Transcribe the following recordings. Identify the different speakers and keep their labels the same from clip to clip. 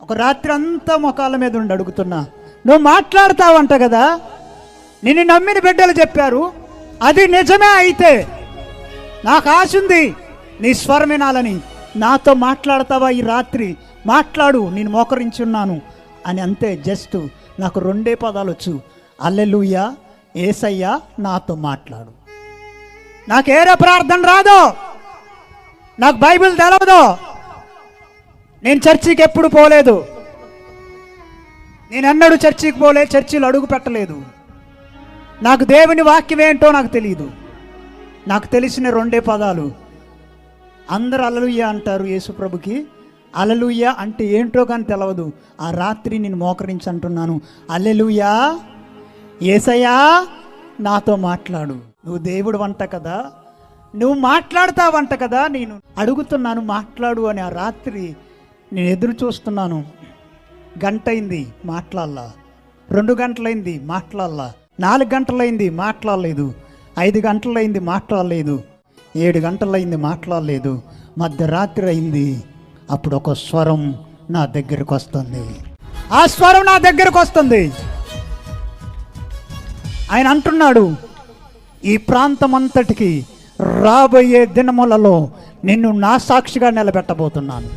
Speaker 1: ఒక రాత్రి అంతా మొకాల మీద ఉండి అడుగుతున్నా, నువ్వు మాట్లాడతావంట కదా, నిన్ను నమ్మిన బిడ్డలు చెప్పారు, అది నిజమే అయితే నాకు ఆశ ఉంది నీ స్వరం వినాలని. నాతో మాట్లాడతావా ఈ రాత్రి? మాట్లాడు, నేను మోకరించున్నాను అని. అంతే, జస్ట్ నాకు 2 పదాలు వచ్చు, హల్లెలూయా, యేసయ్యా నాతో మాట్లాడు. నాకు ఏరే ప్రార్థన రాదో, నాకు బైబిల్ తెలవదు, నేను చర్చికి ఎప్పుడు పోలేదు, నేను ఎన్నడూ చర్చికి పోలే, చర్చిలో అడుగు పెట్టలేదు, నాకు దేవుని వాక్యం ఏంటో నాకు తెలియదు. నాకు తెలిసిన 2 పదాలు. అందరూ హల్లెలూయా అంటారు యేసుప్రభుకి, హల్లెలూయా అంటే ఏంటో కానీ తెలవదు. ఆ రాత్రి నేను మోకరించి అంటున్నాను, హల్లెలూయా, యేసయ్యా నాతో మాట్లాడు. నువ్వు దేవుడు వంట కదా, నువ్వు మాట్లాడతావంట కదా, నేను అడుగుతున్నాను మాట్లాడు అని. ఆ రాత్రి నేను ఎదురు చూస్తున్నాను. 1 గంట అయింది మాట్లాడలా, 2 గంటలైంది మాట్లాడలా, 4 గంటలైంది మాట్లాడలేదు, 5 గంటలైంది మాట్లాడలేదు, 7 గంటలైంది మాట్లాడలేదు, మధ్యరాత్రి అయింది. అప్పుడు ఒక స్వరం నా దగ్గరకు వస్తుంది. ఆ స్వరం నా దగ్గరకు వస్తుంది. ఆయన అంటున్నాడు, ఈ ప్రాంతం అంతటికి రాబోయే దినములలో నిన్ను నా సాక్షిగా నిలబెట్టబోతున్నాను,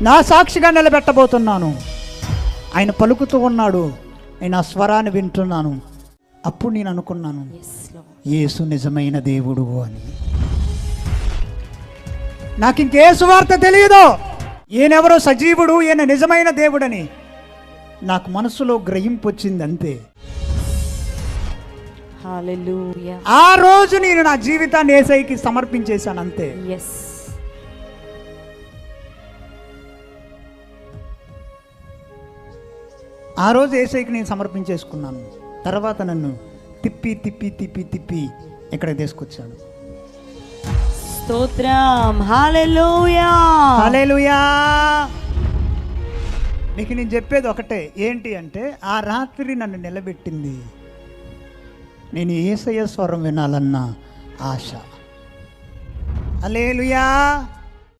Speaker 1: నా సాక్షిగా నిలబెట్టబోతున్నాను. ఆయన పలుకుతూ ఉన్నాడు, నేను ఆ స్వరాన్ని వింటున్నాను. అప్పుడు నేను అనుకున్నాను, యేసు నిజమైన దేవుడు అని. నాకు ఇంకే సువార్త తెలియదు, ఈయనెవరో సజీవుడు, ఈయన నిజమైన దేవుడని నాకు మనసులో గ్రహింపు వచ్చింది అంతే.
Speaker 2: హల్లెలూయా.
Speaker 1: ఆ రోజు నేను నా జీవితాన్ని యేసయ్యకి సమర్పించేశాను అంతే. ఆ రోజు యేసయ్యకి నేను సమర్పించేసుకున్నాను. తర్వాత నన్ను తిప్పి తిప్పి తిప్పి తిప్పి ఇక్కడ తీసుకొచ్చాడు.
Speaker 2: స్తోత్రం. హల్లెలూయా,
Speaker 1: హల్లెలూయా. నీకు నేను చెప్పేది ఒకటే, ఏంటి అంటే ఆ రాత్రి నన్ను నిలబెట్టింది నేను యేసయ్య స్వరం వినాలన్న ఆశ. హల్లెలూయా.